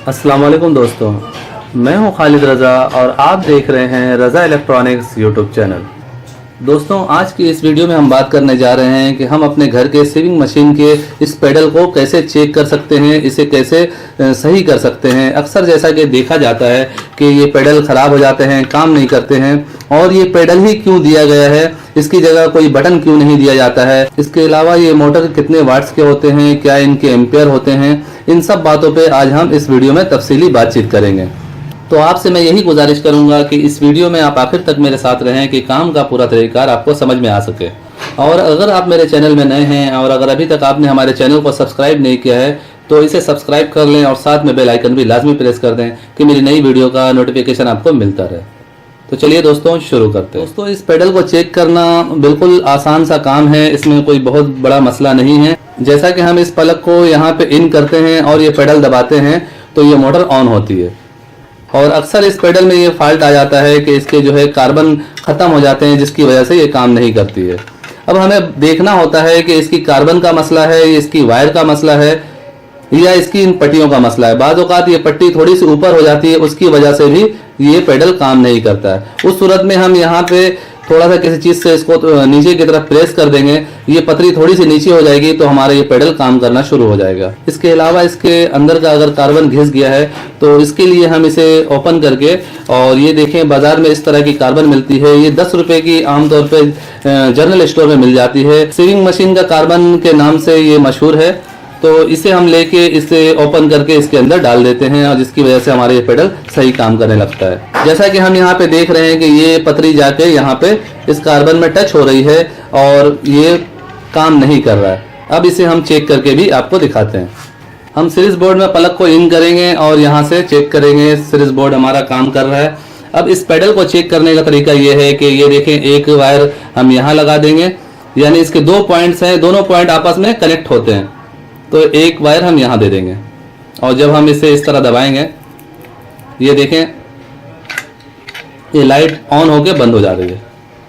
अस्सलाम वालेकुम दोस्तों, मैं हूं खालिद रज़ा और आप देख रहे हैं रज़ा इलेक्ट्रॉनिक्स यूट्यूब चैनल। दोस्तों, आज की इस वीडियो में हम बात करने जा रहे हैं कि हम अपने घर के सीविंग मशीन के इस पेडल को कैसे चेक कर सकते हैं, इसे कैसे सही कर सकते हैं। अक्सर जैसा कि देखा जाता है कि ये पेडल ख़राब हो जाते हैं, काम नहीं करते हैं, और ये पेडल ही क्यों दिया गया है, इसकी जगह कोई बटन क्यों नहीं दिया जाता है। इसके अलावा ये मोटर कितने वाट्स के होते हैं, क्या इनके एम्पेयर होते हैं, इन सब बातों पे आज हम इस वीडियो में तफसीली बातचीत करेंगे। तो आपसे मैं यही गुजारिश करूंगा कि इस वीडियो में आप आखिर तक मेरे साथ रहें कि काम का पूरा तरीक़ाकार आपको समझ में आ सके। और अगर आप मेरे चैनल में नए हैं और अगर अभी तक आपने हमारे चैनल को सब्सक्राइब नहीं किया है तो इसे सब्सक्राइब कर लें और साथ में बेल आइकन भी लाजमी प्रेस कर दें कि मेरी नई वीडियो का नोटिफिकेशन आपको मिलता रहे। तो चलिए दोस्तों, शुरू करते हैं। दोस्तों, इस पेडल को चेक करना बिल्कुल आसान सा काम है, इसमें कोई बहुत बड़ा मसला नहीं है। जैसा कि हम इस प्लग को यहाँ पे इन करते हैं और ये पेडल दबाते हैं तो ये मोटर ऑन होती है। और अक्सर इस पेडल में ये फॉल्ट आ जाता है कि इसके जो है कार्बन ख़त्म हो जाते हैं, जिसकी वजह से ये काम नहीं करती है। अब हमें देखना होता है कि इसकी कार्बन का मसला है, इसकी वायर का मसला है, या इसकी इन पट्टियों का मसला है। बाज़ औक़ात ये पट्टी थोड़ी सी ऊपर हो जाती है, उसकी वजह से भी ये पेडल काम नहीं करता है। उस सूरत में हम यहाँ पे थोड़ा सा किसी चीज़ से इसको नीचे की तरफ प्रेस कर देंगे, ये पतरी थोड़ी सी नीचे हो जाएगी तो हमारा ये पेडल काम करना शुरू हो जाएगा। इसके अलावा इसके अंदर का अगर कार्बन घिस गया है तो इसके लिए हम इसे ओपन करके, और ये देखें बाजार में इस तरह की कार्बन मिलती है, ये 10 रुपए की आमतौर पे जनरल स्टोर में मिल जाती है। सीविंग मशीन का कार्बन के नाम से ये मशहूर है। तो इसे हम लेके इसे ओपन करके इसके अंदर डाल देते हैं और जिसकी वजह से हमारे ये पेडल सही काम करने लगता है। जैसा कि हम यहाँ पे देख रहे हैं कि ये पतरी जाके यहाँ पे इस कार्बन में टच हो रही है और ये काम नहीं कर रहा है। अब इसे हम चेक करके भी आपको दिखाते हैं। हम सीरीज बोर्ड में प्लग को इन करेंगे और यहाँ से चेक करेंगे सीरीज बोर्ड हमारा काम कर रहा है। अब इस पेडल को चेक करने का तरीका ये है कि ये देखें, एक वायर हम यहाँ लगा देंगे, यानी इसके 2 पॉइंट्स हैं, दोनों पॉइंट आपस में कनेक्ट होते हैं, तो एक वायर हम यहाँ दे देंगे। और जब हम इसे इस तरह दबाएंगे, ये देखें ये लाइट ऑन होके बंद हो जा रही है।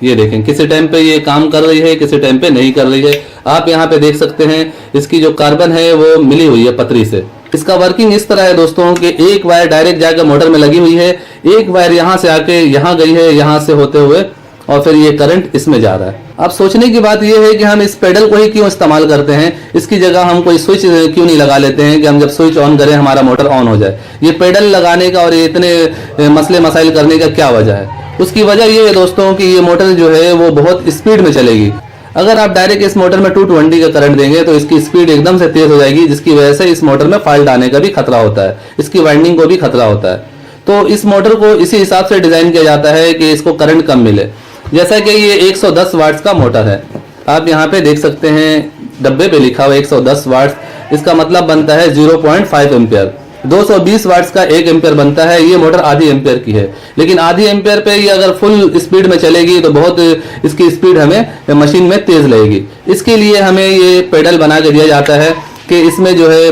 ये देखें किसी टाइम पे ये काम कर रही है, किसी टाइम पे नहीं कर रही है। आप यहाँ पे देख सकते हैं इसकी जो कार्बन है वो मिली हुई है पतरी से। इसका वर्किंग इस तरह है दोस्तों कि एक वायर डायरेक्ट जाकर मोटर में लगी हुई है, एक वायर यहाँ से आके यहाँ गई है, यहाँ से होते हुए और फिर ये करंट इसमें जा रहा है। अब सोचने की बात यह है कि हम इस पेडल को ही क्यों इस्तेमाल करते हैं, इसकी जगह हम कोई स्विच क्यों नहीं लगा लेते हैं कि हम जब स्विच ऑन करें हमारा मोटर ऑन हो जाए। ये पेडल लगाने का और ये इतने मसले मसाइल करने का क्या वजह है? उसकी वजह ये है दोस्तों कि ये मोटर जो है वो बहुत स्पीड में चलेगी। अगर आप डायरेक्ट इस मोटर में 220 का करंट देंगे तो इसकी स्पीड एकदम से तेज हो जाएगी, जिसकी वजह से इस मोटर में फॉल्ट आने का भी खतरा होता है, इसकी वाइंडिंग को भी खतरा होता है। तो इस मोटर को इसी हिसाब से डिजाइन किया जाता है कि इसको करंट कम मिले। जैसा कि ये 110 वाट्स का मोटर है, आप यहाँ पे देख सकते हैं डब्बे पे लिखा हुआ 110 वाट्स, इसका मतलब बनता है 0.5 एम्पियर। 220 वाट्स का 1 एम्पियर बनता है। ये मोटर आधी एम्पियर की है, लेकिन आधी एम्पियर पे ये अगर फुल स्पीड में चलेगी तो बहुत इसकी स्पीड हमें मशीन में तेज लगेगी। इसके लिए हमें ये पेडल बना के दिया जाता है कि इसमें जो है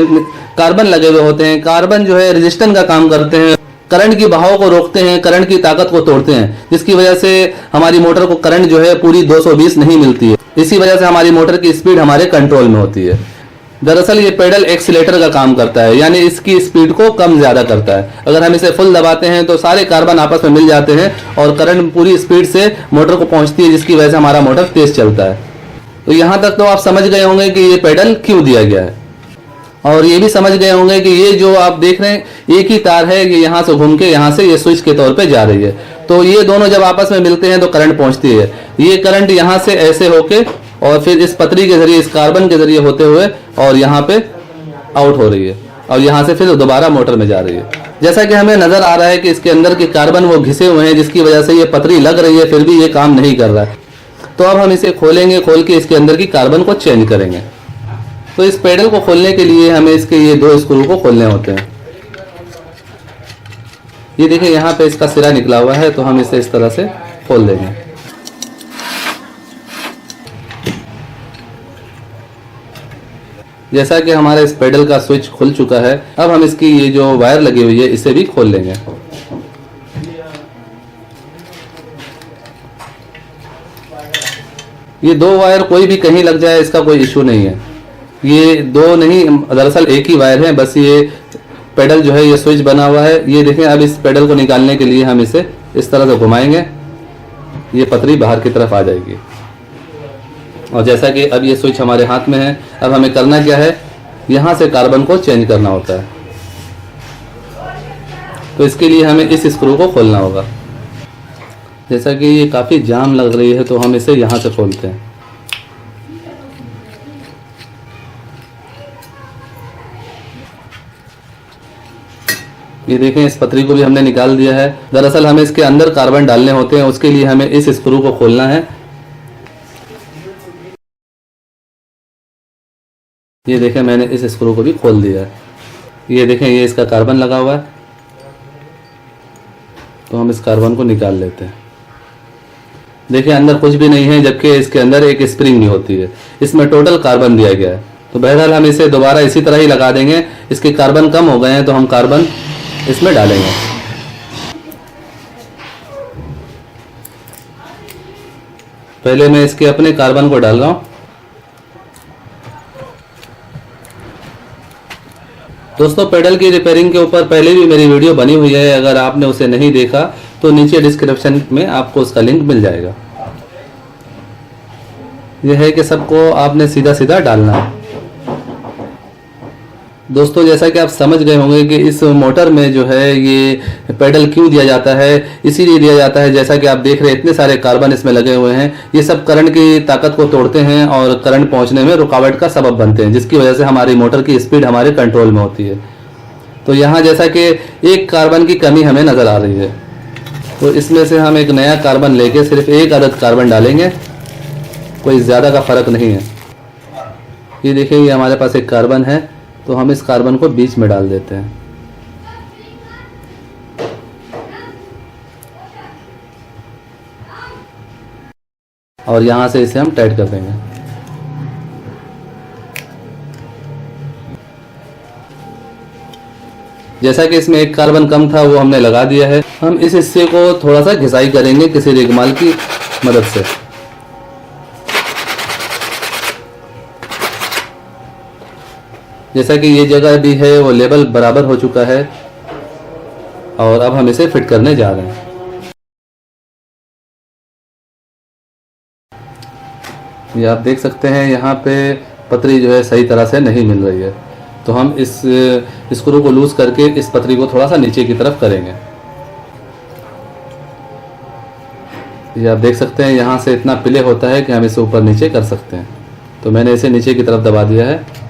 कार्बन लगे हुए होते हैं। कार्बन जो है रेजिस्टेंस का काम करते हैं, करंट की बहाव को रोकते हैं, करंट की ताकत को तोड़ते हैं, जिसकी वजह से हमारी मोटर को करंट जो है पूरी 220 नहीं मिलती है। इसी वजह से हमारी मोटर की स्पीड हमारे कंट्रोल में होती है। दरअसल ये पेडल एक्सीलेटर का काम करता है, यानी इसकी स्पीड को कम ज्यादा करता है। अगर हम इसे फुल दबाते हैं तो सारे कार्बन आपस में मिल जाते हैं और करंट पूरी स्पीड से मोटर को पहुंचती है, जिसकी वजह से हमारा मोटर तेज चलता है। तो यहाँ तक तो आप समझ गए होंगे कि ये पेडल क्यों दिया गया है, और ये भी समझ गए होंगे कि ये जो आप देख रहे हैं एक ही तार है, ये यहाँ से घूम के यहाँ से ये स्विच के तौर पे जा रही है। तो ये दोनों जब आपस में मिलते हैं तो करंट पहुंचती है। ये करंट यहाँ से ऐसे होके और फिर इस पतरी के जरिए, इस कार्बन के जरिए होते हुए और यहाँ पे आउट हो रही है और यहाँ से फिर दोबारा मोटर में जा रही है। जैसा कि हमें नजर आ रहा है कि इसके अंदर के कार्बन वो घिसे हुए हैं, जिसकी वजह से ये पतरी लग रही है फिर भी ये काम नहीं कर रहा है। तो अब हम इसे खोलेंगे, खोल के इसके अंदर की कार्बन को चेंज करेंगे। तो इस पेडल को खोलने के लिए हमें इसके ये 2 स्क्रू को खोलने होते हैं। ये देखिए यहाँ पे इसका सिरा निकला हुआ है, तो हम इसे इस तरह से खोल देंगे। जैसा कि हमारा इस पेडल का स्विच खुल चुका है, अब हम इसकी ये जो वायर लगी हुई है इसे भी खोल लेंगे। ये 2 वायर कोई भी कहीं लग जाए इसका कोई इशू नहीं है। ये 2 नहीं, दरअसल एक ही वायर है, बस ये पेडल जो है ये स्विच बना हुआ है। ये देखें, अब इस पेडल को निकालने के लिए हम इसे इस तरह से घुमाएंगे, ये पतरी बाहर की तरफ आ जाएगी। और जैसा कि अब ये स्विच हमारे हाथ में है, अब हमें करना क्या है, यहाँ से कार्बन को चेंज करना होता है। तो इसके लिए हमें इस स्क्रू को खोलना होगा। जैसा कि ये काफ़ी जाम लग रही है तो हम इसे यहाँ से खोलते हैं। ये देखें, इस पतरी को भी हमने निकाल दिया है। दरअसल हमें इसके अंदर कार्बन डालने होते हैं, उसके लिए हमें इस स्क्रू को खोलना है। ये देखें, मैंने इस स्क्रू को भी खोल दिया है। ये देखें, ये इसका कार्बन लगा हुआ है, तो हम इस कार्बन को निकाल लेते हैं। देखिए, अंदर कुछ भी नहीं है, जबकि इसके अंदर एक स्प्रिंग भी होती है। इसमें टोटल कार्बन दिया गया है। तो बहरहाल हम इसे दोबारा इसी तरह ही लगा देंगे। इसके कार्बन कम हो गए हैं तो हम कार्बन इसमें डालेंगे। पहले मैं इसके अपने कार्बन को डाल रहा हूं। दोस्तों, पेडल की रिपेयरिंग के ऊपर पहले भी मेरी वीडियो बनी हुई है, अगर आपने उसे नहीं देखा तो नीचे डिस्क्रिप्शन में आपको उसका लिंक मिल जाएगा। यह है कि सबको आपने सीधा सीधा डालना है। दोस्तों, जैसा कि आप समझ गए होंगे कि इस मोटर में जो है ये पेडल क्यों दिया जाता है, इसीलिए दिया जाता है। जैसा कि आप देख रहे हैं, इतने सारे कार्बन इसमें लगे हुए हैं। ये सब करंट की ताकत को तोड़ते हैं और करंट पहुंचने में रुकावट का सबब बनते हैं, जिसकी वजह से हमारी मोटर की स्पीड हमारे कंट्रोल में होती है। तो यहाँ जैसा कि एक कार्बन की कमी हमें नज़र आ रही है, तो इसमें से हम एक नया कार्बन लेके सिर्फ एक अदद कार्बन डालेंगे, कोई ज़्यादा का फ़र्क नहीं है। ये देखिए, ये हमारे पास एक कार्बन है, तो हम इस कार्बन को बीच में डाल देते हैं। और यहाँ से इसे हम टाइट कर देंगे। जैसा कि इसमें एक कार्बन कम था, वो हमने लगा दिया है। हम इस हिस्से को थोड़ा सा घिसाई करेंगे किसी रेगमाल की मदद से। जैसा कि ये जगह भी है वो लेवल बराबर हो चुका है, और अब हम इसे फिट करने जा रहे हैं। ये आप देख सकते हैं, यहाँ पे पतरी जो है सही तरह से नहीं मिल रही है, तो हम इस स्क्रू को लूज करके इस पतरी को थोड़ा सा नीचे की तरफ करेंगे। ये आप देख सकते हैं, यहाँ से इतना प्ले होता है कि हम इसे ऊपर नीचे कर सकते हैं। तो मैंने इसे नीचे की तरफ दबा दिया है।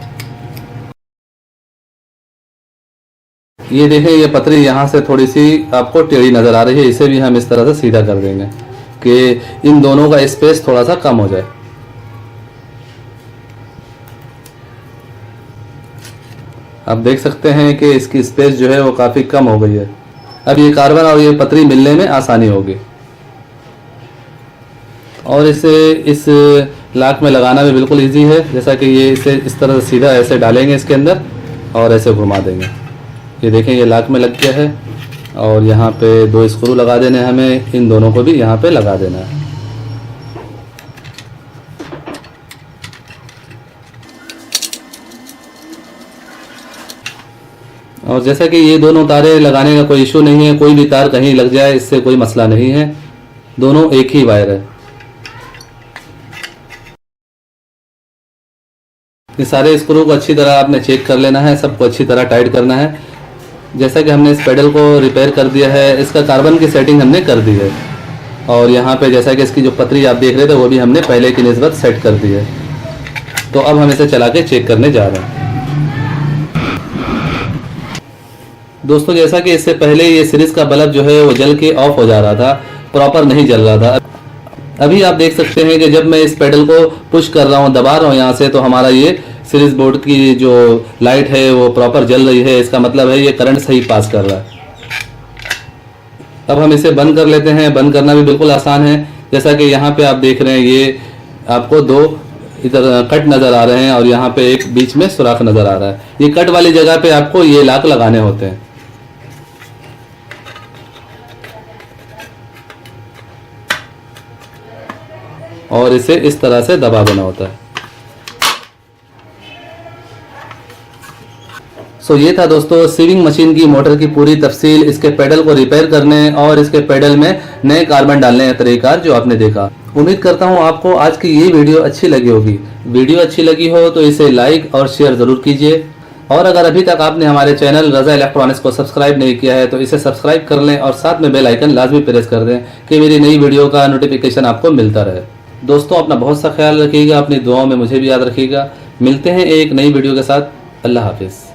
ये देखें, ये पतरी यहाँ से थोड़ी सी आपको टेढ़ी नज़र आ रही है, इसे भी हम इस तरह से सीधा कर देंगे कि इन दोनों का स्पेस थोड़ा सा कम हो जाए। आप देख सकते हैं कि इसकी स्पेस जो है वो काफ़ी कम हो गई है। अब ये कार्बन और ये पतरी मिलने में आसानी होगी, और इसे इस लाक में लगाना भी बिल्कुल इजी है। जैसा कि ये इसे इस तरह से सीधा ऐसे डालेंगे इसके अंदर और ऐसे घुमा देंगे। ये देखें, ये लाक में लग गया है, और यहाँ पे 2 स्क्रू लगा देने हैं हमें, इन दोनों को भी यहाँ पे लगा देना है। और जैसा कि ये दोनों तारें लगाने का कोई इशू नहीं है, कोई भी तार कहीं लग जाए इससे कोई मसला नहीं है, दोनों एक ही वायर है। ये सारे स्क्रू को अच्छी तरह आपने चेक कर लेना है, सबको अच्छी तरह टाइट करना है। जैसा कि हमने इस पेडल को रिपेयर कर दिया है, इसका कार्बन की सेटिंग हमने कर दी है, और यहाँ पे जैसा कि इसकी जो पतरी आप देख रहे थे वो भी हमने पहले की निस्बत सेट कर दी है। तो अब हम इसे चला के चेक करने जा रहे हैं। दोस्तों, जैसा कि इससे पहले ये सीरीज का बल्ब जो है वो जल के ऑफ हो जा रहा था, प्रॉपर नहीं जल रहा था। अभी आप देख सकते हैं कि जब मैं इस पेडल को पुश कर रहा हूँ, दबा रहा हूँ यहाँ से, तो हमारा ये सीरीज बोर्ड की जो लाइट है वो प्रॉपर जल रही है। इसका मतलब है ये करंट सही पास कर रहा है। अब हम इसे बंद कर लेते हैं। बंद करना भी बिल्कुल आसान है। जैसा कि यहाँ पे आप देख रहे हैं, ये आपको 2 इधर कट नज़र आ रहे हैं, और यहाँ पे एक बीच में सुराख नज़र आ रहा है। ये कट वाली जगह पे आपको ये लाक लगाने होते हैं। और इसे इस तरह से दबा देना होता है। सो ये था दोस्तों सीविंग मशीन की मोटर की पूरी तफसील, इसके पेडल को रिपेयर करने और इसके पेडल में नए कार्बन डालने का तरीका जो आपने देखा। उम्मीद करता हूँ आपको आज की ये वीडियो अच्छी लगी होगी। वीडियो अच्छी लगी हो तो इसे लाइक और शेयर ज़रूर कीजिए, और अगर अभी तक आपने हमारे चैनल रज़ा इलेक्ट्रॉनिक्स को सब्सक्राइब नहीं किया है तो इसे सब्सक्राइब कर लें और साथ में बेल आइकन लाजमी प्रेस कर दें कि मेरी नई वीडियो का नोटिफिकेशन आपको मिलता रहे। दोस्तों अपना बहुत सा ख्याल रखिएगा, अपनी दुआओं में मुझे भी याद रखिएगा। मिलते हैं एक नई वीडियो के साथ। अल्लाह हाफिज़।